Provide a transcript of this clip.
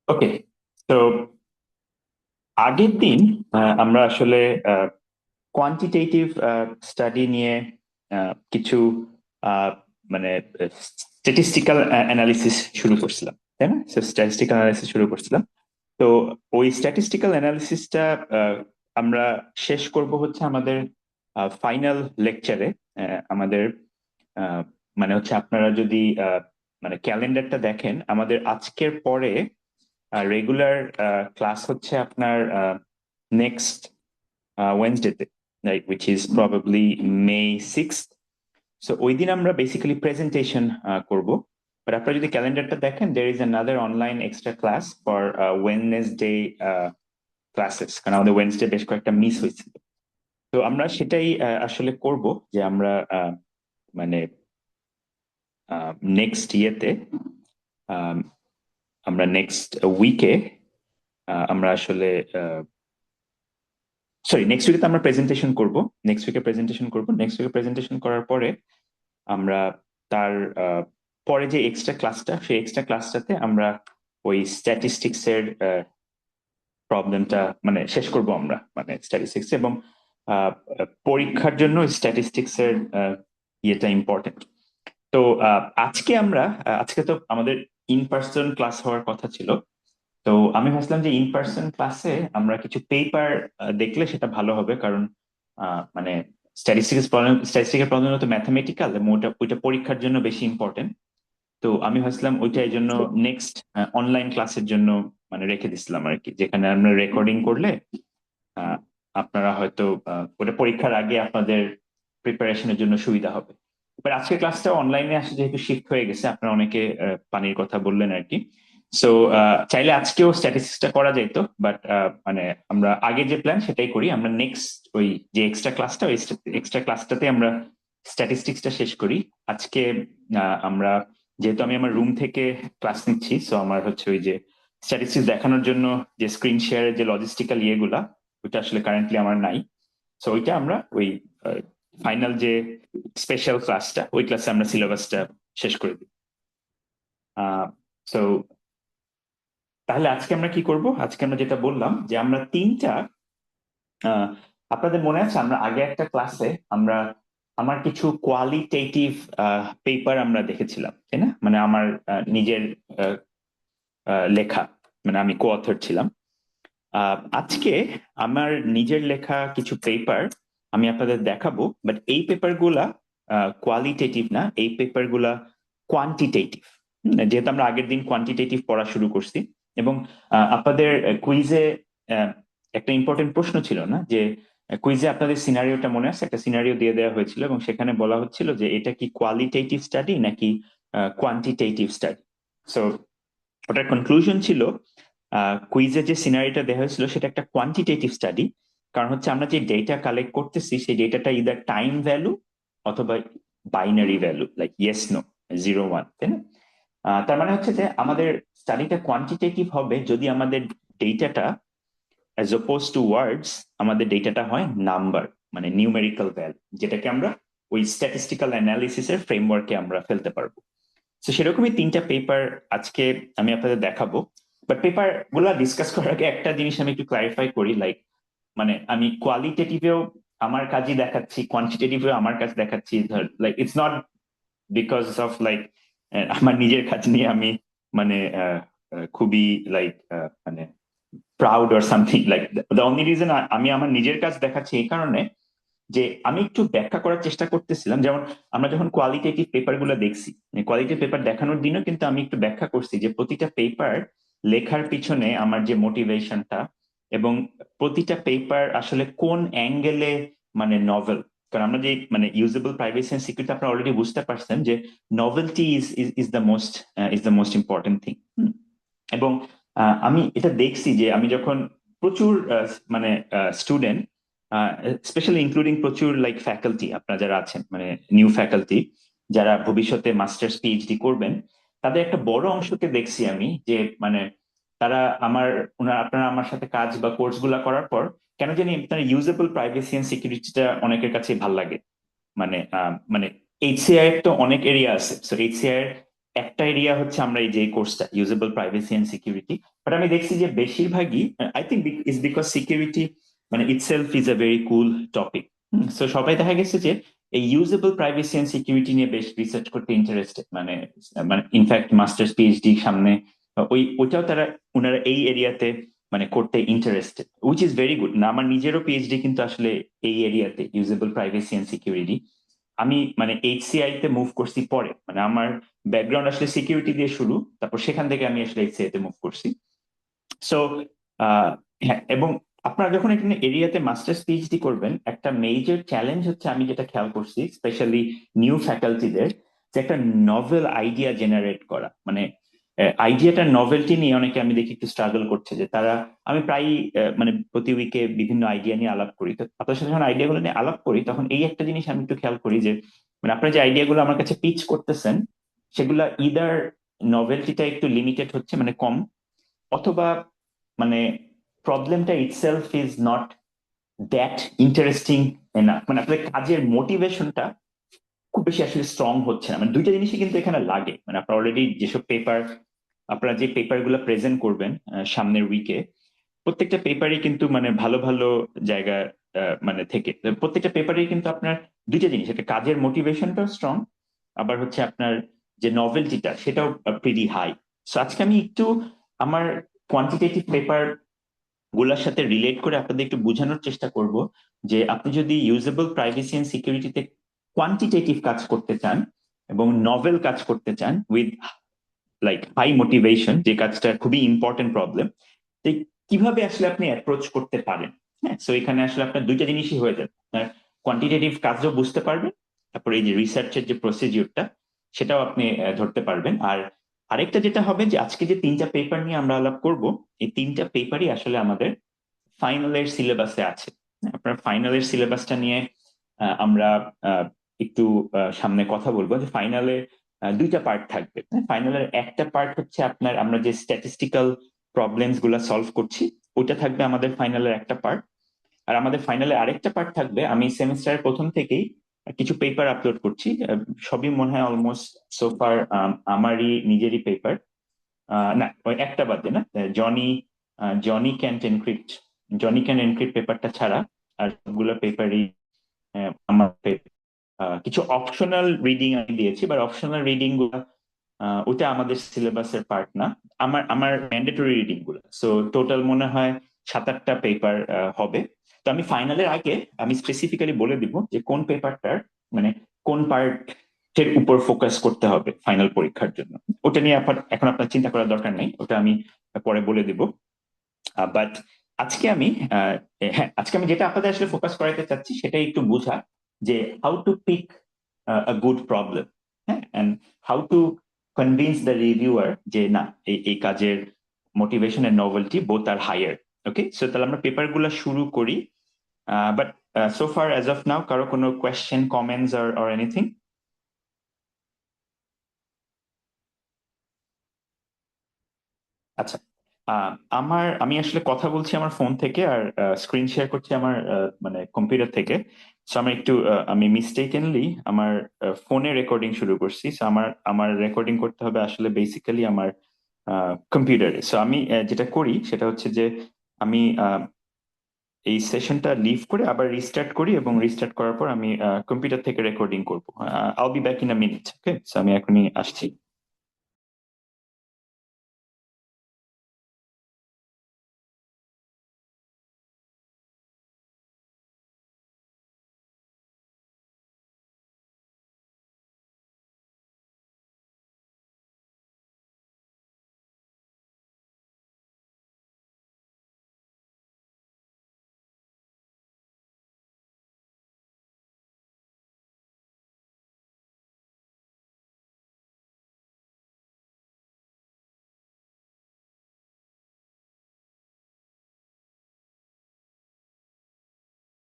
ওকে। তো আগের দিন আমরা আসলে কোয়ান্টিটেটিভ স্টাডি নিয়ে কিছু আহ, মানে স্ট্যাটিস্টিক্যাল অ্যানালিসিস শুরু করছিলাম, তাই না? স্ট্যাটিস্টিক্যাল অ্যানালিসিস শুরু করছিলাম। তো ওই স্ট্যাটিস্টিক্যাল অ্যানালিসিসটা আমরা শেষ করব হচ্ছে আমাদের ফাইনাল লেকচারে। আমাদের আহ, মানে হচ্ছে আপনারা যদি মানে ক্যালেন্ডারটা দেখেন, আমাদের আজকের পরে রেগুলার ক্লাস হচ্ছে আপনার নেক্সট ওয়েনসডেতে, like which is probably May 6th। So ওই দিন আমরা বেসিক্যালি প্রেজেন্টেশন করব। বাট আপনারা যদি ক্যালেন্ডারটা দেখেন, there is another online extra class for Wednesday classes, কারণ আমাদের ওয়েডনেসডে বেশ কয়েকটা মিস হয়েছিল। তো আমরা সেটাই আসলে করব, যে আমরা মানে নেক্সট ইয়েতে, আমরা নেক্সট উইকে আমরা আসলে সরি, নেক্সট উইকে আমরা প্রেজেন্টেশন করব। নেক্সট উইকে প্রেজেন্টেশন করার পরে আমরা তার পরে যে এক্সট্রা ক্লাসটা, সেই এক্সট্রা ক্লাসটাতে আমরা ওই স্ট্যাটিস্টিক্স এর প্রবলেমটা মানে শেষ করব আমরা, মানে স্ট্যাটিস্টিক্স এবং আহ, পরীক্ষার জন্য স্ট্যাটিস্টিক্স এর ইয়েটা ইম্পর্টেন্ট। তো আজকে তো আমাদের ইন পার্সন ক্লাস হওয়ার কথা ছিল। তো আমি ভাবছিলাম যে ইন পার্সন ক্লাসে আমরা কিছু পেপার দেখলে সেটা ভালো হবে, কারণ মানে স্ট্যাটিস্টিক্যাল প্রবলেম তো ম্যাথমেটিক্যাল, এবং ওটা ওইটা পরীক্ষার জন্য বেশি ইম্পর্টেন্ট। তো আমি ভাবছিলাম ওইটা এই জন্য নেক্সট অনলাইন ক্লাসের জন্য মানে রেখে দিছিলাম আর কি, যেখানে আমরা রেকর্ডিং করলে আহ, আপনারা হয়তো ওটা পরীক্ষার আগে আপনাদের প্রিপারেশনের জন্য সুবিধা হবে। এবার আজকের ক্লাসটা অনলাইনে আসে যেহেতু শিফট হয়ে গেছে, আপনারা অনেকে পানির কথা বললেন আর কি। সো চাইলে আজকেও স্ট্যাটিস্টিক্সটা করা যাইতো, বাট মানে আমরা আগে যে প্ল্যান সেটাই করি। আমরা নেক্সট ওই যে এক্সট্রা ক্লাসটা, ওই এক্সট্রা ক্লাসটাতে আমরা স্ট্যাটিস্টিক্সটা শেষ করি আজকে। আমরা যেহেতু আমি আমার রুম থেকে ক্লাস নিচ্ছি, সো আমার হচ্ছে ওই যে স্ট্যাটিস্টিক্স দেখানোর জন্য যে স্ক্রিন শেয়ারের যে লজিস্টিক্যাল ইয়েগুলা, ওইটা আসলে কারেন্টলি আমার নাই। সো ওইটা আমরা ওই ফাইনাল যে স্পেশাল ক্লাসটা, ওই ক্লাসে আমরা সিলেবাসটা শেষ করে দিই। সো তাহলে আজকে আমরা কি করব? আজকে আমরা যেটা বললাম যে আমরা তিনটা আহ, আপনাদের মনে আছে আমরা আগে একটা ক্লাসে আমরা আমার কিছু কোয়ালিটেটিভ পেপার আমরা দেখেছিলাম, তাই না? মানে আমার নিজের আহ, লেখা, মানে আমি কো অথর ছিলাম। আজকে আমার নিজের লেখা কিছু পেপার আমি আপনাদের দেখাবো, বাট এই পেপার গুলা কোয়ালিটেটিভ না, এই পেপার গুলা কোয়ান্টিটেটিভ। যেহেতু আমরা আগের দিন কোয়ান্টিটেটিভ পড়া শুরু করছি, এবং আপনাদের কুইজে একটা ইম্পর্টেন্ট প্রশ্ন ছিল না, যে কুইজে আপনাদের সিনারিওটা মনে আছে? একটা সিনারিও দিয়ে দেওয়া হয়েছিল এবং সেখানে বলা হচ্ছিল যে এটা কি কোয়ালিটেটিভ স্টাডি নাকি কোয়ান্টিটেটিভ স্টাডি। সো ওটার কনক্লুশন ছিল, কুইজে যে সিনারিটা দেওয়া হয়েছিল সেটা একটা কোয়ান্টিটেটিভ স্টাডি। কারণ হচ্ছে আমরা যে ডেটা কালেক্ট করতেছি সেই ডেটাটা ইদার টাইম ভ্যালু অথবা binary value, like yes no, 0 1, তাই না? তার মানে হচ্ছে যে আমাদের স্টাডিটা কোয়ান্টিটেটিভ হবে যদি আমাদের ডেটাটা, অ্যাজ অপোজ টু ওয়ার্ডস, আমাদের ডেটাটা হয় নাম্বার, মানে নিউমেরিক্যাল ভ্যালু, যেটাকে আমরা ওই স্ট্যাটিস্টিক্যাল অ্যানালিসিসের ফ্রেমওয়ার্কে আমরা ফেলতে পারবো। তো সেরকমই তিনটা পেপার আজকে আমি আপনাদের দেখাবো। বাট পেপার গুলা ডিসকাস করার আগে একটা জিনিস আমি একটু ক্লারিফাই করি, লাইক মানে আমি কোয়ালিটেটিভেও আমার কাজই দেখাচ্ছি, কোয়ান্টিটেটিভেও আমার কাজ দেখাচ্ছি। Like it's not because of like আমার নিজের কাজ নিয়ে আমি মানে খুবই লাইক মানে proud or something, like the only reason আমি আমার নিজের কাজ দেখাচ্ছি এই কারণে যে আমি একটু ব্যাখ্যা করার চেষ্টা করতেছিলাম। যেমন আমরা যখন কোয়ালিটেটিভ পেপার গুলো দেখছি, কোয়ালিটিভ পেপার দেখানোর দিনও কিন্তু আমি একটু ব্যাখ্যা করছি যে প্রতিটা পেপার লেখার পিছনে আমার যে মোটিভেশনটা, এবং প্রতিটা পেপার আসলে কোন অ্যাঙ্গেলে মানে নভেল। কারণ আমরা যে মানে ইউজেবল প্রাইভেসি এন্ড সিকিউরিটি, আপনারা অলরেডি বুঝতে পারছেন যে novelty is the most important thing. এবং আমি এটা দেখছি যে আমি যখন প্রচুর মানে স্টুডেন্ট, স্পেশালি ইনক্লুডিং প্রচুর লাইক ফ্যাকাল্টি, আপনারা যারা আছেন মানে নিউ ফ্যাকাল্টি, যারা ভবিষ্যতে মাস্টার্স পিএইচডি করবেন, তাদের একটা বড় অংশকে দেখছি আমি যে মানে তারা আপনারা আমার সাথে কাজ বা কোর্স গুলা করার পর কেন জানি আপনার ইউজেবল প্রাইভেসি এন্ড সিকিউরিটিটা অনেকের কাছে ভাল লাগে। মানে মানে এইচসিআই এর তো অনেক এরিয়া আছে, সো এইচসিআই এর একটা এরিয়া হচ্ছে আমরা এই যে কোর্সটা usable privacy and security, but আমি দেখছি যে বেশিরভাগই I think is because security মানে itself is a very cool topic. So সবাই দেখা গেছে যে এই ইউজেবল প্রাইভেসি এন্ড সিকিউরিটি নিয়ে বেশ রিসার্চ করতে ইন্টারেস্টেড, মানে মানে ইনফ্যাক্ট মাস্টার্স পিএইচডি সামনে ওইটাও তারা ওনারা এই এরিয়াতে মানে করতে interested, which is very good. না আমার নিজেরও পিএইচডি কিন্তু আসলে এই এরিয়াতে ইউজেবল প্রাইভেসি এন্ড সিকিউরিটি। আমি মানে এইচসিআই তে মুভ করছি পরে, মানে আমার ব্যাকগ্রাউন্ড আসলে সিকিউরিটি দিয়ে শুরু, তারপর সেখান থেকে আমি আসলে এইচসিআই তে মুভ করছি। সো হ্যাঁ, এবং আপনারা যখন এখানে এরিয়াতে মাস্টার্স পিএইচডি করবেন, একটা মেজর চ্যালেঞ্জ হচ্ছে আমি যেটা খেয়াল করছি স্পেশালি নিউ ফ্যাকাল্টিদের, যে একটা নভেল আইডিয়া জেনারেট করা, মানে আইডিয়াটার নভেলটি নিয়ে অনেকে আমি দেখি একটু স্ট্রাগল করছে। যে তারা, আমি প্রায় মানে প্রতি উইকে বিভিন্ন আইডিয়া নিয়ে আলাপ করি, তো আপনার সাথে যখন আইডিয়াগুলো নিয়ে আলাপ করি তখন এই একটা জিনিস আমি একটু খেয়াল করি যে মানে আপনারা যে আইডিয়াগুলো আমার কাছে পিচ করতেছেন সেগুলা ইদার নভেলটিটা একটু লিমিটেড হচ্ছে মানে কম, অথবা মানে প্রবলেমটা itself is not that interesting enough, মানে আপনাদের কাজের মোটিভেশনটা খুব বেশি আসলে স্ট্রং হচ্ছে না। মানে দুইটা জিনিসই কিন্তু এখানে লাগে, মানে আপনারা অলরেডি যেসব পেপার, আপনারা যে পেপার গুলো প্রেজেন্ট করবেন সামনের উইকে, প্রত্যেকটা পেপারই কিন্তু মানে ভালো ভালো জায়গা মানে থেকে প্রত্যেকটা পেপারেই কিন্তু আপনার দুইটা জিনিস, একটা কাজের মোটিভেশনটাও স্ট্রং, আবার হচ্ছে আপনার যে নভেলটিটা সেটাও প্রিটি হাই। সো আজকে আমি একটু আমার কোয়ান্টিটেটিভ পেপার গুলার সাথে রিলেট করে আপনাদের একটু বোঝানোর চেষ্টা করব যে আপনি যদি ইউজেবল প্রাইভেসি এন্ড সিকিউরিটিতে কোয়ান্টিটেটিভ কাজ করতে চান এবং নভেল কাজ করতে চান উইথ লাইক হাই মোটিভেশন, যে কাজটা খুবই ইম্পর্টেন্ট প্রবলেম, কিভাবে আসলে আপনি অ্যাপ্রোচ করতে পারেন। হ্যাঁ, সো এখানে আসলে আপনার দুইটা জিনিসই হয়ে যাবে, আপনার কোয়ান্টিটেটিভ কাজও বুঝতে পারবেন, তারপরে এই যে রিসার্চের যে প্রসিডিউরটা সেটাও আপনি ধরতে পারবেন। আর আরেকটা যেটা হবে যে আজকে যে তিনটা পেপার নিয়ে আমরা আলাপ করব, এই তিনটা পেপারই আসলে আমাদের ফাইনালের সিলেবাসে আছে। আপনার ফাইনালের সিলেবাসটা নিয়ে আমরা একটু সামনে কথা বলবো। যে ফাইনালে দুইটা পার্ট থাকবে। ফাইনালের একটা পার্ট হচ্ছে আপনার আমরা যে স্ট্যাটিস্টিক্যাল প্রবলেমস গুলা সলভ করছি, ওইটা থাকবে আমাদের ফাইনালের একটা পার্ট। আর আমাদের ফাইনালে আরেকটা পার্ট থাকবে, আমি সেমিস্টারের প্রথম থেকেই কিছু পেপার আপলোড করছি, সবই মনে হয় অলমোস্ট সোফার আমারই নিজেরই পেপার, না ওই একটা বাদ দিয়ে না, Johnny Johnny can't encrypt Johnny can encrypt পেপারটা ছাড়া আর সবগুলো পেপারই আমার কিছু অপশনাল রিডিং আমি দিয়েছি, বাট অপশনাল রিডিং গুলো ওটা আমাদের সিলেবাসের পার্ট না, আমার আমার ম্যান্ডেটরি রিডিং গুলো। সো টোটাল মনে হয় 7-8টা পেপার হবে। তো আমি ফাইনালের আগে আমি স্পেসিফিক্যালি বলে দিব যে কোন পেপারটার মানে কোন পার্টের উপর ফোকাস করতে হবে ফাইনাল পরীক্ষার জন্য। ওটা নিয়ে এখন আপনার চিন্তা করার দরকার নেই, ওটা আমি পরে বলে দিব। বাট আজকে আমি হ্যাঁ, আজকে আমি যেটা আপনাদের আসলে ফোকাস করাতে চাচ্ছি সেটাই একটু বোঝা, যে how to pick a good problem, হ্যাঁ, and how to convince the reviewer যে না এই কাজের motivation and novelty both are higher. Okay, so তাহলে আমরা পেপার গুলা শুরু করি। But so far as of now কারো কোনো কোয়েশ্চেন, কমেন্টস অর এনিথিং? আচ্ছা, আমি আসলে কথা বলছি আমার ফোন থেকে আর স্ক্রিন শেয়ার করছি আমার মানে কম্পিউটার থেকে। সো আমি একটু আমি মিস্টেকেনলি আমার ফোনে রেকর্ডিং শুরু করছি। সো আমার আমার রেকর্ডিং করতে হবে আসলে বেসিক্যালি আমার কম্পিউটারে। সো আমি যেটা করি সেটা হচ্ছে যে আমি এই সেশনটা লিভ করে আবার রিস্টার্ট করি এবং রিস্টার্ট করার পর আমি কম্পিউটার থেকে রেকর্ডিং করবো। আইল be back in a minute. Okay, so আমি এখনই আসছি।